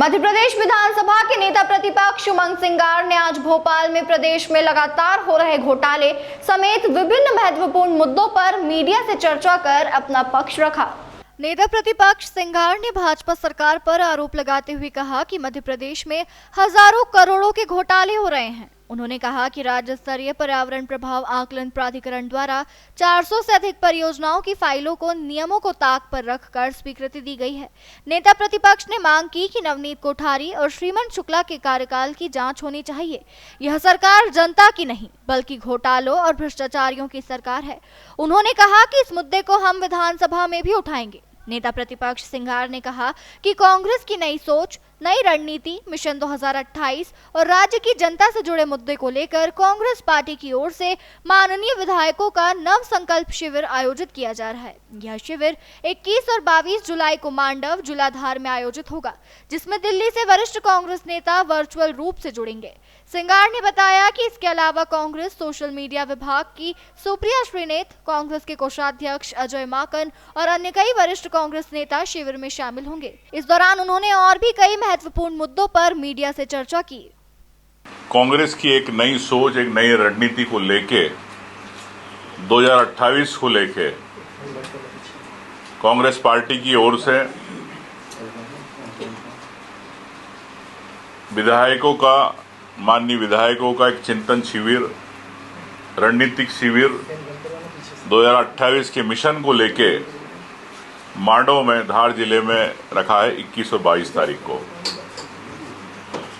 मध्य प्रदेश विधानसभा के नेता प्रतिपक्ष उमंग सिंगार ने आज भोपाल में प्रदेश में लगातार हो रहे घोटाले समेत विभिन्न महत्वपूर्ण मुद्दों पर मीडिया से चर्चा कर अपना पक्ष रखा। नेता प्रतिपक्ष सिंगार ने भाजपा सरकार पर आरोप लगाते हुए कहा कि मध्य प्रदेश में हजारों करोड़ों के घोटाले हो रहे हैं। उन्होंने कहा कि राज्य स्तरीय पर्यावरण प्रभाव आकलन प्राधिकरण द्वारा 400 से अधिक परियोजनाओं की फाइलों को नियमों को ताक पर रखकर स्वीकृति दी गई है। नेता प्रतिपक्ष ने मांग की कि नवनीत कोठारी और श्रीमंत शुक्ला के कार्यकाल की जांच होनी चाहिए। यह सरकार जनता की नहीं बल्कि घोटालों और भ्रष्टाचारियों की सरकार है। उन्होंने कहा कि इस मुद्दे को हम विधानसभा में भी उठाएंगे। नेता प्रतिपक्ष सिंगार ने कहा कि कांग्रेस की नई सोच, नई रणनीति, मिशन 2028 और राज्य की जनता से जुड़े मुद्दे को लेकर कांग्रेस पार्टी की ओर से माननीय विधायकों का नव संकल्प शिविर आयोजित किया जा रहा है। यह शिविर 21 और 22 जुलाई को मांडव जूलाधार में आयोजित होगा, जिसमें दिल्ली से वरिष्ठ कांग्रेस नेता वर्चुअल रूप से जुड़ेंगे। सिंगार ने बताया कि इसके अलावा कांग्रेस सोशल मीडिया विभाग की सुप्रिया श्रीनेत, कांग्रेस के कोषाध्यक्ष अजय माकन और अन्य कई वरिष्ठ कांग्रेस नेता शिविर में शामिल होंगे। इस दौरान उन्होंने और भी कई महत्वपूर्ण मुद्दों पर मीडिया से चर्चा की। कांग्रेस की एक नई सोच, एक नई रणनीति को लेके 2028 को लेके कांग्रेस पार्टी की ओर से माननीय विधायकों का एक चिंतन शिविर, रणनीतिक शिविर 2028 के मिशन को लेके मांडव में, धार जिले में रखा है 21 और 22 तारीख को।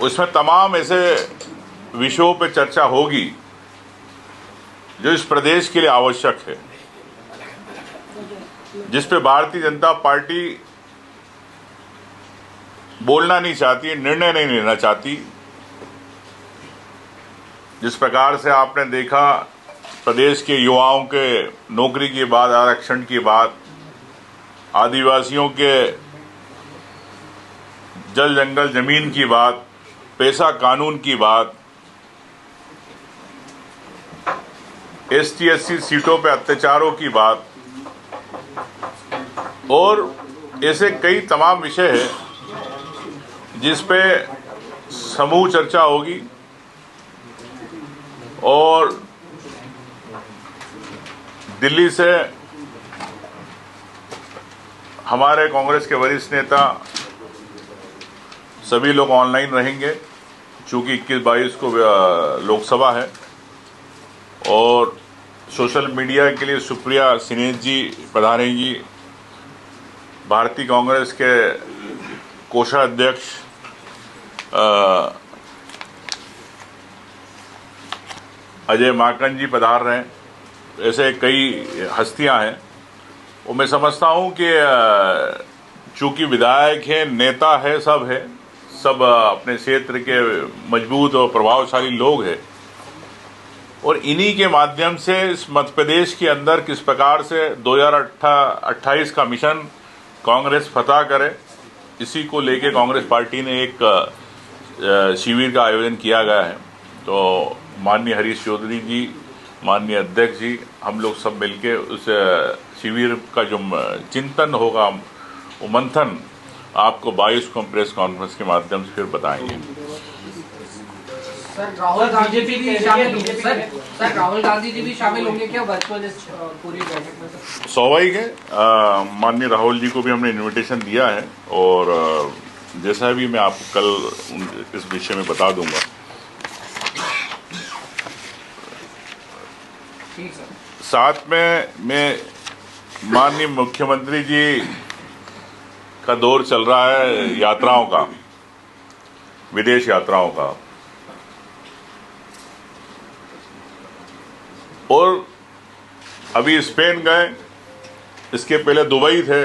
उसमें तमाम ऐसे विषयों पर चर्चा होगी जो इस प्रदेश के लिए आवश्यक है, जिस पे भारतीय जनता पार्टी बोलना नहीं चाहती, निर्णय नहीं लेना चाहती। जिस प्रकार से आपने देखा प्रदेश के युवाओं के नौकरी के बाद, आरक्षण के बाद, आदिवासियों के जल जंगल जमीन की बात, पैसा कानून की बात, एसटी एससी सीटों पे अत्याचारों की बात और ऐसे कई तमाम विषय हैं जिस पे समूह चर्चा होगी। और दिल्ली से हमारे कांग्रेस के वरिष्ठ नेता सभी लोग ऑनलाइन रहेंगे, चूंकि 21-22 को लोकसभा है। और सोशल मीडिया के लिए सुप्रिया श्रीनेत जी पधारेंगी, भारतीय कांग्रेस के कोषाध्यक्ष अजय माकन जी पधार रहे हैं। ऐसे कई हस्तियां हैं। और मैं समझता हूं कि चूंकि विधायक है, नेता है, सब अपने क्षेत्र के मजबूत और प्रभावशाली लोग हैं और इन्हीं के माध्यम से इस मध्य प्रदेश के अंदर किस प्रकार से 2028 का मिशन कांग्रेस फतह करे, इसी को लेके कांग्रेस पार्टी ने एक शिविर का आयोजन किया गया है। तो माननीय हरीश चौधरी जी, माननीय अध्यक्ष जी, हम लोग सब मिलके उस शिविर का जो चिंतन होगा, वो मंथन आपको 22 को प्रेस कॉन्फ्रेंस के माध्यम से फिर बताएंगे। सर राहुल गांधी जी भी शामिल होंगे? सर राहुल गांधी जी भी शामिल होंगे क्या वर्चुअल इस पूरी बैठक में? स्वाभाविक है, माननीय राहुल जी को भी हमने इनविटेशन दिया है और जैसा भी मैं आपको कल इस विषय में बता दूंगा। साथ में मैं माननीय मुख्यमंत्री जी का दौर चल रहा है यात्राओं का, विदेश यात्राओं का, और अभी स्पेन गए, इसके पहले दुबई थे।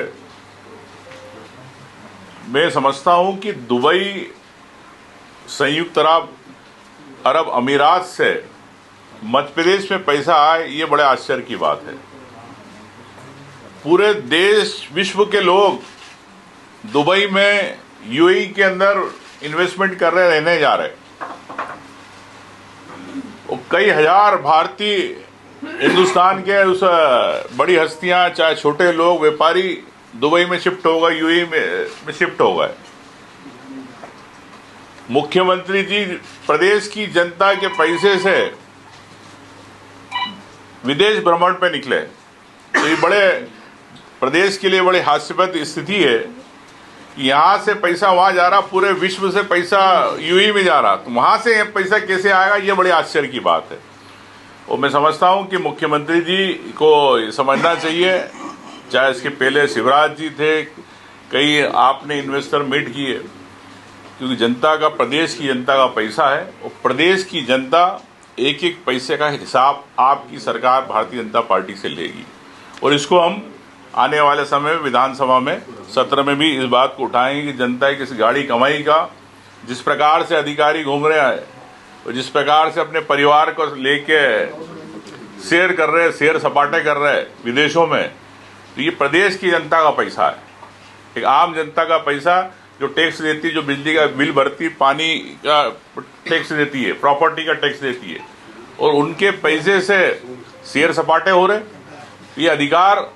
मैं समझता हूं कि दुबई, संयुक्त अरब अमीरात से मध्य प्रदेश में पैसा आए, ये बड़े आश्चर्य की बात है। पूरे देश, विश्व के लोग दुबई में, यूएई के अंदर इन्वेस्टमेंट कर रहे, रहने जा रहे। और कई हजार भारतीय हिंदुस्तान के उस बड़ी हस्तियां, चाहे छोटे लोग, व्यापारी दुबई में शिफ्ट हो गए, यूएई में शिफ्ट हो गए। मुख्यमंत्री जी प्रदेश की जनता के पैसे से विदेश भ्रमण पे निकले, तो ये बड़े प्रदेश के लिए बड़ी हास्यास्पद स्थिति है। यहाँ से पैसा वहाँ जा रहा, पूरे विश्व से पैसा यूएई में जा रहा, तो वहाँ से पैसा कैसे आएगा, ये बड़ी आश्चर्य की बात है। और मैं समझता हूँ कि मुख्यमंत्री जी को समझना चाहिए, चाहे इसके पहले शिवराज जी थे, कई आपने इन्वेस्टर मीट किए, क्योंकि जनता का, प्रदेश की जनता का पैसा है और प्रदेश की जनता एक एक पैसे का हिसाब आपकी सरकार भारतीय जनता पार्टी से लेगी। और इसको हम आने वाले समय में विधानसभा में सत्र में भी इस बात को उठाएंगे कि जनता की इस गाड़ी कमाई का जिस प्रकार से अधिकारी घूम रहे हैं और जिस प्रकार से अपने परिवार को लेके शेयर कर रहे हैं, शेयर सपाटे कर रहे हैं विदेशों में, तो ये प्रदेश की जनता का पैसा है, एक आम जनता का पैसा जो टैक्स देती है, जो बिजली का बिल भरती, पानी का टैक्स देती है, प्रॉपर्टी का टैक्स देती है, और उनके पैसे से शेयर सपाटे हो रहे। ये अधिकार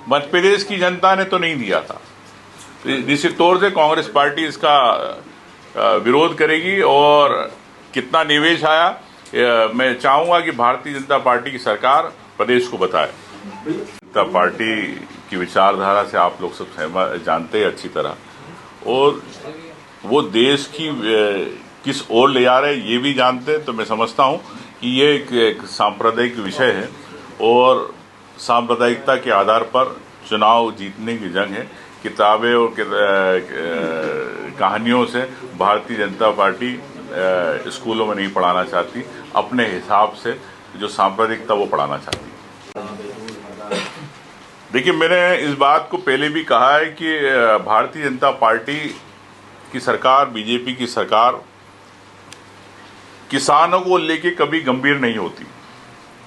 मध्य प्रदेश की जनता ने तो नहीं दिया था। निश्चित तौर से कांग्रेस पार्टी इसका विरोध करेगी। और कितना निवेश आया, मैं चाहूंगा कि भारतीय जनता पार्टी की सरकार प्रदेश को बताए। जनता पार्टी की विचारधारा से आप लोग सब सहमत जानते हैं अच्छी तरह, और वो देश की किस ओर ले जा रहे हैं ये भी जानते हैं। तो मैं समझता हूँ कि ये एक सांप्रदायिक विषय है और सांप्रदायिकता के आधार पर चुनाव जीतने की जंग है। किताबें और कहानियों से भारतीय जनता पार्टी स्कूलों में नहीं पढ़ाना चाहती, अपने हिसाब से जो सांप्रदायिकता वो पढ़ाना चाहती है। देखिए, मैंने इस बात को पहले भी कहा है कि भारतीय जनता पार्टी की सरकार, बीजेपी की सरकार किसानों को लेके कभी गंभीर नहीं होती।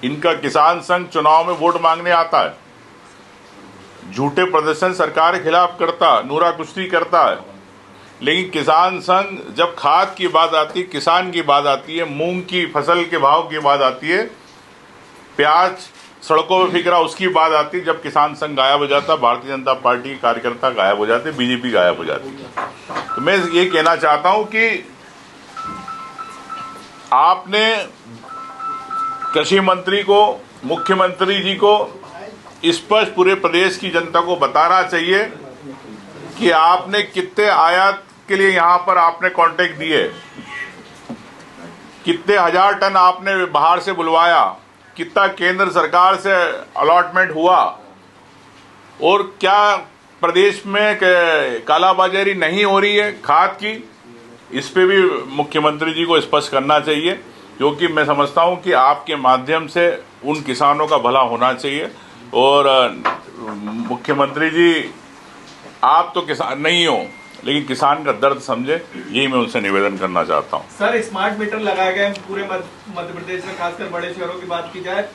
इनका किसान संघ चुनाव में वोट मांगने आता है, झूठे प्रदर्शन सरकार के खिलाफ करता, नूरा कुश्ती करता है, लेकिन किसान संघ जब खाद की बात आती है, किसान की बात आती है, मूंग की फसल के भाव की बात आती है, प्याज सड़कों में फिक रहा उसकी बात आती है, जब किसान संघ गायब हो जाता, भारतीय जनता पार्टी के कार्यकर्ता गायब हो जाते, बीजेपी गायब हो जाती है। तो मैं ये कहना चाहता हूं कि आपने कृषि मंत्री को, मुख्यमंत्री जी को स्पष्ट पूरे प्रदेश की जनता को बताना चाहिए कि आपने कितने आयात के लिए यहां पर आपने कॉन्ट्रैक्ट दिए, कितने हजार टन आपने बाहर से बुलवाया, कितना केंद्र सरकार से अलॉटमेंट हुआ, और क्या प्रदेश में कालाबाजारी नहीं हो रही है खाद की। इस पे भी मुख्यमंत्री जी को स्पष्ट करना चाहिए, क्योंकि मैं समझता हूं कि आपके माध्यम से उन किसानों का भला होना चाहिए। और मुख्यमंत्री जी, आप तो किसान नहीं हो, लेकिन किसान का दर्द समझे, यही मैं उनसे निवेदन करना चाहता हूं। सर, स्मार्ट मीटर लगाए गए पूरे मध्य प्रदेश में, खासकर बड़े शहरों की बात की जाए,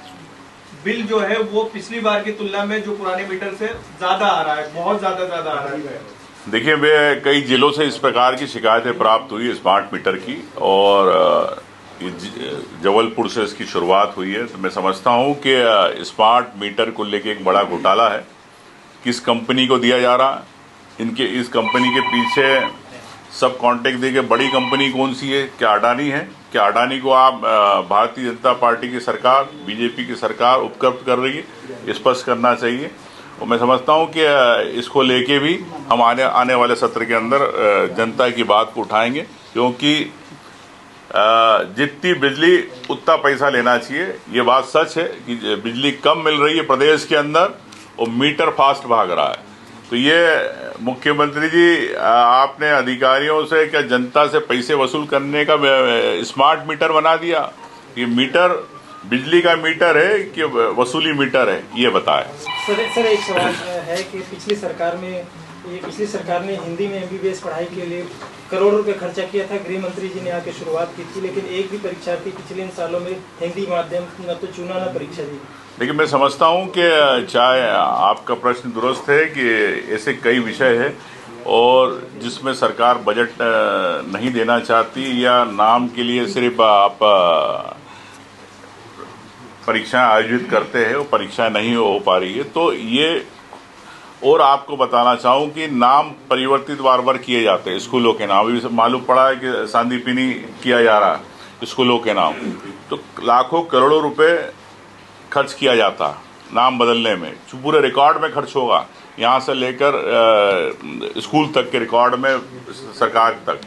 बिल जो है वो पिछली बार की तुलना में जो पुराने मीटर से ज्यादा आ रहा है, बहुत ज्यादा आ रहा है। देखिए, वे कई जिलों से इस प्रकार की शिकायतें प्राप्त हुई स्मार्ट मीटर की, और जबलपुर से इसकी शुरुआत हुई है। तो मैं समझता हूं कि स्मार्ट मीटर को लेके एक बड़ा घोटाला है। किस कंपनी को दिया जा रहा है, इनके इस कंपनी के पीछे सब कॉन्ट्रैक्ट देके बड़ी कंपनी कौन सी है? क्या अडानी है? क्या अडानी को आप भारतीय जनता पार्टी की सरकार, बीजेपी की सरकार उपकृत कर रही है? स्पष्ट करना चाहिए। और मैं समझता हूं कि इसको लेके भी हम आने वाले सत्र के अंदर जनता की बात को उठाएंगे, क्योंकि जितनी बिजली उतना पैसा लेना चाहिए। ये बात सच है कि बिजली कम मिल रही है प्रदेश के अंदर और मीटर फास्ट भाग रहा है। तो ये मुख्यमंत्री जी, आपने अधिकारियों से क्या जनता से पैसे वसूल करने का स्मार्ट मीटर बना दिया? ये मीटर बिजली का मीटर है कि वसूली मीटर है, ये बताएं। सर, एक सवाल है कि पिछली सरकार ने हिंदी में MBBS पढ़ाई के लिए करोड़ों रुपए खर्चा किया था। गृह मंत्री जी ने आके शुरुआत की थी, लेकिन एक भी परीक्षार्थी पिछले इन सालों में हिंदी माध्यम न तो चुना न परीक्षा दी। लेकिन मैं समझता हूं कि चाहे आपका प्रश्न दुरुस्त है कि ऐसे कई विषय है और जिसमें सरकार बजट नहीं देना चाहती, या नाम के लिए सिर्फ आप परीक्षाएं आयोजित करते हैं, वो परीक्षाएं नहीं हो पा रही है। तो ये और आपको बताना चाहूं कि नाम परिवर्तित बार बार किए जाते हैं स्कूलों के नाम। अभी मालूम पड़ा है कि सांदीपनि किया जा रहा है स्कूलों के नाम, तो लाखों करोड़ों रुपए खर्च किया जाता नाम बदलने में, जो पूरे रिकॉर्ड में खर्च होगा, यहाँ से लेकर स्कूल तक के रिकॉर्ड में सरकार तक,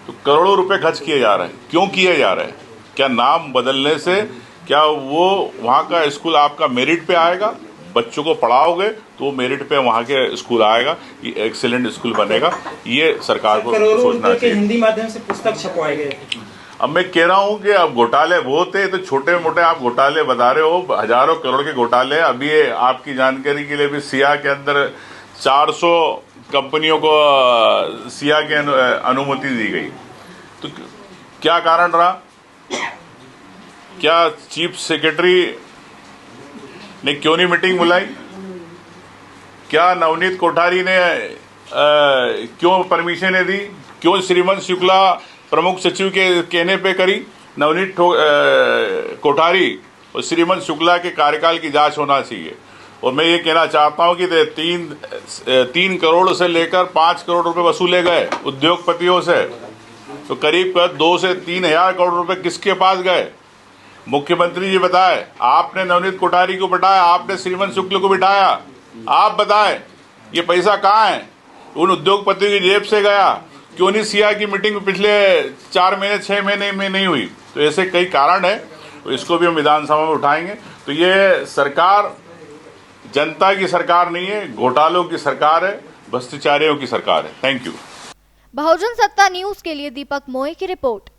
तो करोड़ों रुपए खर्च किए जा रहे हैं। क्यों किए जा रहे हैं? क्या नाम बदलने से क्या वो वहाँ का स्कूल आपका मेरिट पे आएगा? बच्चों को पढ़ाओगे तो वो मेरिट पे वहाँ के स्कूल आएगा, ये एक्सीलेंट स्कूल बनेगा। ये सरकार को सोचना चाहिए। हिंदी माध्यम से पुस्तक छपवाए गए। अब मैं कह रहा हूँ कि अब घोटाले बहुत है, तो छोटे मोटे आप घोटाले बता रहे हो, हजारों करोड़ के घोटाले। अभी आपकी जानकारी के लिए भी सिया के अंदर 400 कंपनियों को सिया की अनुमति दी गई। तो क्या कारण रहा? क्या चीफ सेक्रेटरी ने क्यों नहीं मीटिंग बुलाई? क्या नवनीत कोठारी ने क्यों परमिशन दी? क्यों श्रीमंत शुक्ला प्रमुख सचिव के कहने पे करी? नवनीत कोठारी और श्रीमंत शुक्ला के कार्यकाल की जांच होना चाहिए। और मैं ये कहना चाहता हूं कि 3 करोड़ से लेकर 5 करोड़ रुपए वसूले गए उद्योगपतियों से, तो करीब 2 से 3 हजार करोड़ रुपए किसके पास गए? मुख्यमंत्री जी बताए, आपने नवनीत कोठारी को बिठाया, आपने श्रीमंत शुक्ल को बिठाया, आप बताएं ये पैसा कहाँ है? उन उद्योगपतियों की जेब से गया? क्यों नहीं सिया की मीटिंग पिछले 4 महीने 6 महीने में नहीं हुई? तो ऐसे कई कारण है, तो इसको भी हम विधानसभा में उठाएंगे। तो ये सरकार जनता की सरकार नहीं है, घोटालों की सरकार है, भ्रष्टाचारियों की सरकार है। Thank you. बहुजन सत्ता न्यूज के लिए दीपक मोए की रिपोर्ट।